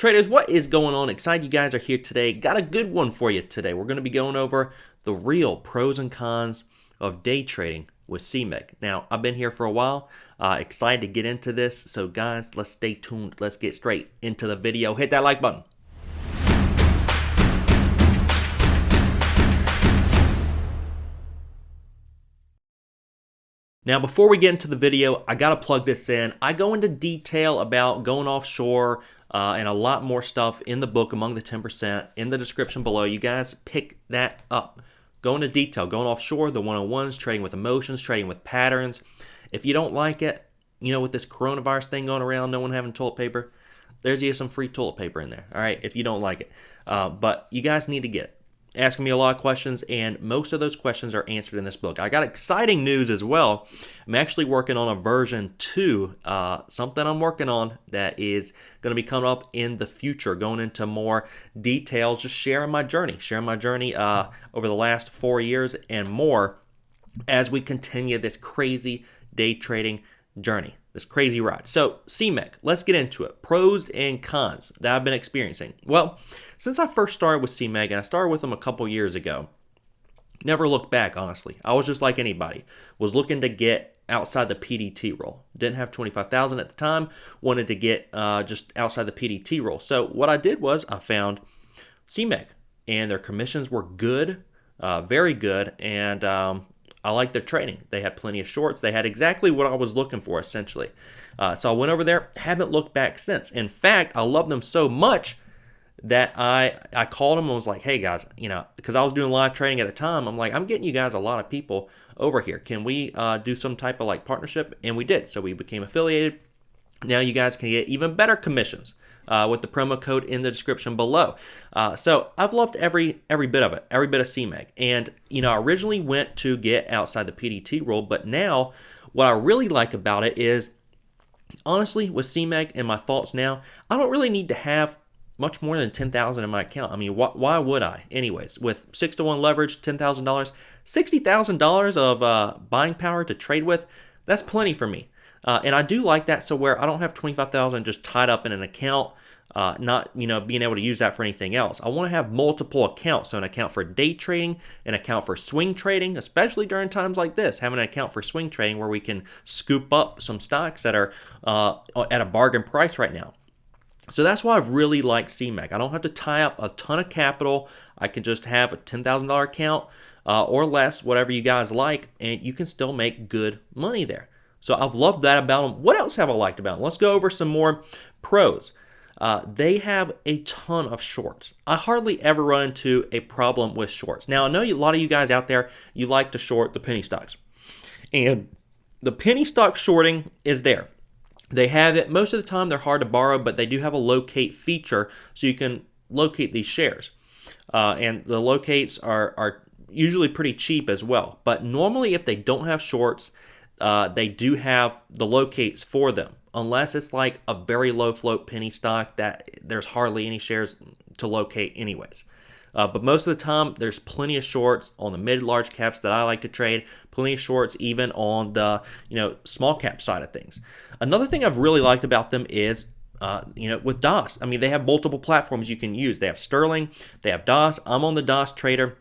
Traders, what is going on? Excited you guys are here today. Got a good one for you today. We're going to be going over the real pros and cons of day trading with CMEG. Now, I've been here for a while. Excited to get into this. So guys, let's stay tuned. Let's get straight into the video. Hit that like button. Now, before we get into the video, I got to plug this in. I go into detail about going offshore and a lot more stuff in the book, Among the 10%, in the description below. You guys pick that up. Go into detail, going offshore, the 101s, trading with emotions, trading with patterns. If you don't like it, you know, with this coronavirus thing going around, no one having toilet paper, there's some free toilet paper in there, all right, if you don't like it. But you guys need to get it. Asking me a lot of questions, and most of those questions are answered in this book. I got exciting news as well. I'm actually working on a version 2, something I'm working on that is going to be coming up in the future, going into more details, just sharing my journey over the last 4 years and more as we continue this crazy day trading journey, this crazy ride. So CMEG, let's get into it. Pros and cons that I've been experiencing. Well, since I first started with CMEG, and I started with them a couple years ago, never looked back, honestly. I was just like anybody, was looking to get outside the PDT role. Didn't have 25,000 at the time, wanted to get just outside the PDT role. So what I did was I found CMEG, and their commissions were good, very good, and I liked their trading. They had plenty of shorts. They had exactly what I was looking for, essentially. So I went over there, haven't looked back since. In fact, I love them so much that I called them and was like, hey guys, you know, because I was doing live trading at the time, I'm like, I'm getting you guys a lot of people over here. Can we do some type of like partnership? And we did. So we became affiliated. Now you guys can get even better commissions with the promo code in the description below. So I've loved every bit of it, every bit of CMEG. And, you know, I originally went to get outside the PDT role, but now what I really like about it is, honestly, with CMEG and my thoughts now, I don't really need to have much more than 10,000 in my account. I mean, why would I? Anyways, with 6-to-1 leverage, $10,000, $60,000 of buying power to trade with, that's plenty for me. And I do like that, so where I don't have 25,000 just tied up in an account, not, you know, being able to use that for anything else. I want to have multiple accounts, so an account for day trading, an account for swing trading, especially during times like this, having an account for swing trading where we can scoop up some stocks that are at a bargain price right now. So that's why I've really liked CMEG. I don't have to tie up a ton of capital. I can just have a $10,000 account or less, whatever you guys like, and you can still make good money there. So I've loved that about them. What else have I liked about them? Let's go over some more pros. They have a ton of shorts. I hardly ever run into a problem with shorts. Now, I know a lot of you guys out there, you like to short the penny stocks. And the penny stock shorting is there. They have it. Most of the time, they're hard to borrow, but they do have a locate feature, so you can locate these shares. And the locates are usually pretty cheap as well. But normally, if they don't have shorts, they do have the locates for them, unless it's like a very low float penny stock that there's hardly any shares to locate anyways. But most of the time, there's plenty of shorts on the mid-large caps that I like to trade, plenty of shorts even on the, you know, small cap side of things. Another thing I've really liked about them is, you know, with DOS. I mean, they have multiple platforms you can use. They have Sterling, they have DOS. I'm on the DOS Trader.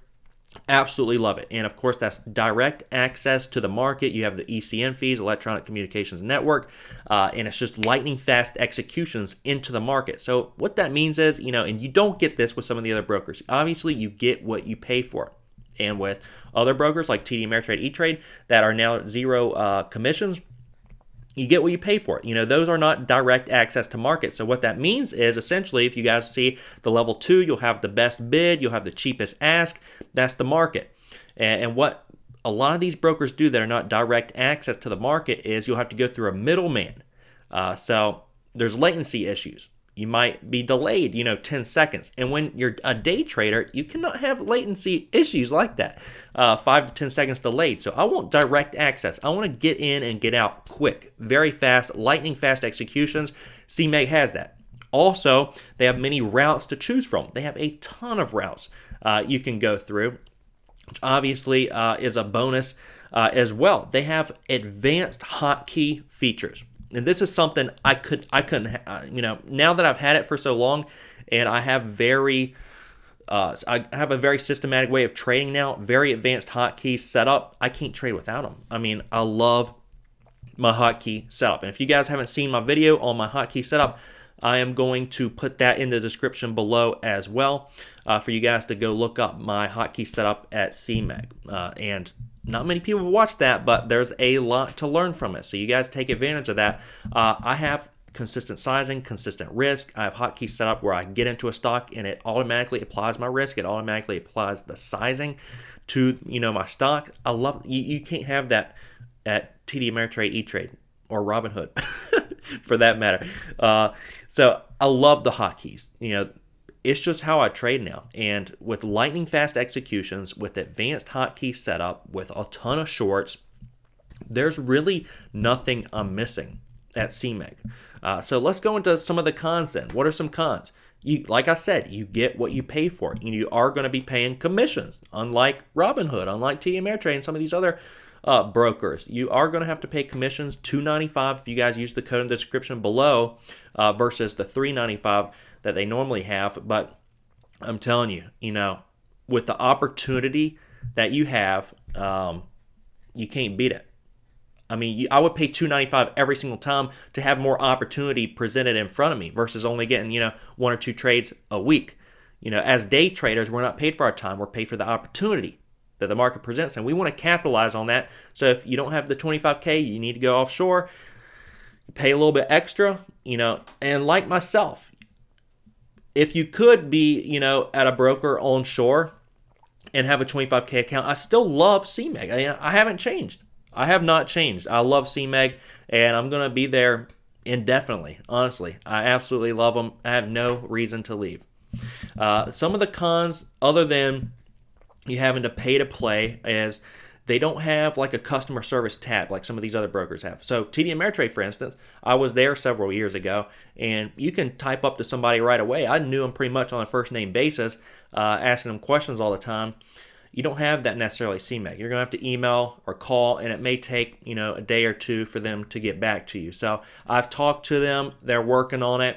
Absolutely love it. And of course, that's direct access to the market. You have the ECN fees, Electronic Communications Network, and it's just lightning fast executions into the market. So what that means is, you know, and you don't get this with some of the other brokers. Obviously, you get what you pay for. And with other brokers like TD Ameritrade, E-Trade that are now zero commissions, you get what you pay for it. You know, those are not direct access to market. So what that means is essentially, if you guys see the level 2, you'll have the best bid, you'll have the cheapest ask. That's the market. And what a lot of these brokers do that are not direct access to the market is you'll have to go through a middleman. So there's latency issues. You might be delayed, you know, 10 seconds. And when you're a day trader, you cannot have latency issues like that, 5 to 10 seconds delayed. So I want direct access. I want to get in and get out quick, very fast, lightning fast executions. CMEG has that. Also, they have many routes to choose from. They have a ton of routes you can go through, which obviously is a bonus as well. They have advanced hotkey features. And this is something I couldn't, now that I've had it for so long, and I have I have a very systematic way of trading now, very advanced hotkeys set up. I can't trade without them. I mean, I love my hotkey setup. And if you guys haven't seen my video on my hotkey setup, I am going to put that in the description below as well for you guys to go look up my hotkey setup at CMEG. And not many people have watched that, but there's a lot to learn from it. So you guys take advantage of that. I have consistent sizing, consistent risk. I have hotkeys set up where I get into a stock and it automatically applies my risk. It automatically applies the sizing to my stock. I love you can't have that at TD Ameritrade, E-Trade, or Robinhood for that matter. So I love the hotkeys. It's just how I trade now. And with lightning fast executions, with advanced hotkey setup, with a ton of shorts, there's really nothing I'm missing at CMEG. So let's go into some of the cons then. What are some cons? Like I said, you get what you pay for. You are going to be paying commissions, unlike Robinhood, unlike TD Ameritrade, and some of these other brokers. You are going to have to pay commissions, $2.95 if you guys use the code in the description below, versus the $3.95 that they normally have. But I'm telling you, with the opportunity that you have, you can't beat it. I mean, I would pay $2.95 every single time to have more opportunity presented in front of me versus only getting, 1 or 2 trades a week. As day traders, we're not paid for our time. We're paid for the opportunity that the market presents, and we want to capitalize on that. So if you don't have the 25K, you need to go offshore, pay a little bit extra, and like myself, if you could be, at a broker onshore and have a 25K account, I still love CMEG. I haven't changed. I have not changed. I love CMEG, and I'm going to be there indefinitely, honestly. I absolutely love them. I have no reason to leave. Some of the cons, other than you having to pay to play, is they don't have like a customer service tab like some of these other brokers have. So TD Ameritrade, for instance, I was there several years ago, and you can type up to somebody right away. I knew them pretty much on a first name basis, asking them questions all the time. You don't have that necessarily CMEG. You're going to have to email or call, and it may take, a day or two for them to get back to you. So I've talked to them. They're working on it.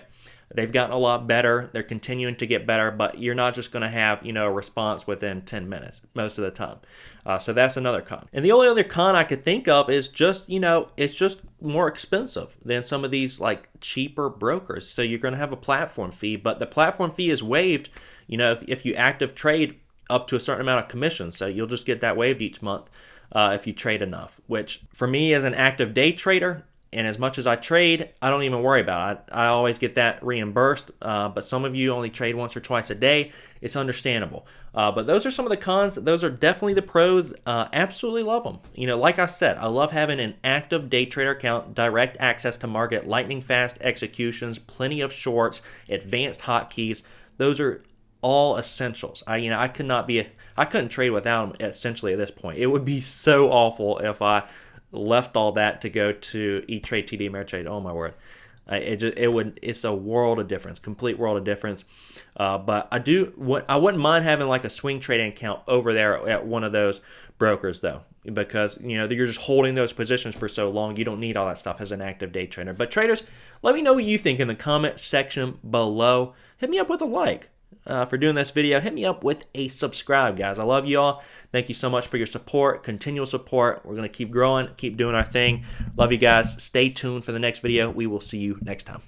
They've gotten a lot better. They're continuing to get better, but you're not just going to have, a response within 10 minutes most of the time. So that's another con. And the only other con I could think of is just, it's just more expensive than some of these like cheaper brokers. So you're going to have a platform fee, but the platform fee is waived, if you active trade up to a certain amount of commission. So you'll just get that waived each month if you trade enough, which for me as an active day trader, and as much as I trade, I don't even worry about it. I always get that reimbursed, but some of you only trade once or twice a day. It's understandable. But those are some of the cons. Those are definitely the pros. Absolutely love them. Like I said, I love having an active day trader account, direct access to market, lightning fast executions, plenty of shorts, advanced hotkeys. Those are all essentials. I couldn't trade without them essentially at this point. It would be so awful if I left all that to go to E-Trade, TD Ameritrade. Oh my word, it's a world of difference, complete world of difference. But I wouldn't mind having like a swing trading account over there at one of those brokers though, because you're just holding those positions for so long. You don't need all that stuff as an active day trader. But traders, let me know what you think in the comment section below. Hit me up with a like. For doing this video. Hit me up with a subscribe, guys. I love you all. Thank you so much for your support, continual support. We're going to keep growing, keep doing our thing. Love you guys. Stay tuned for the next video. We will see you next time.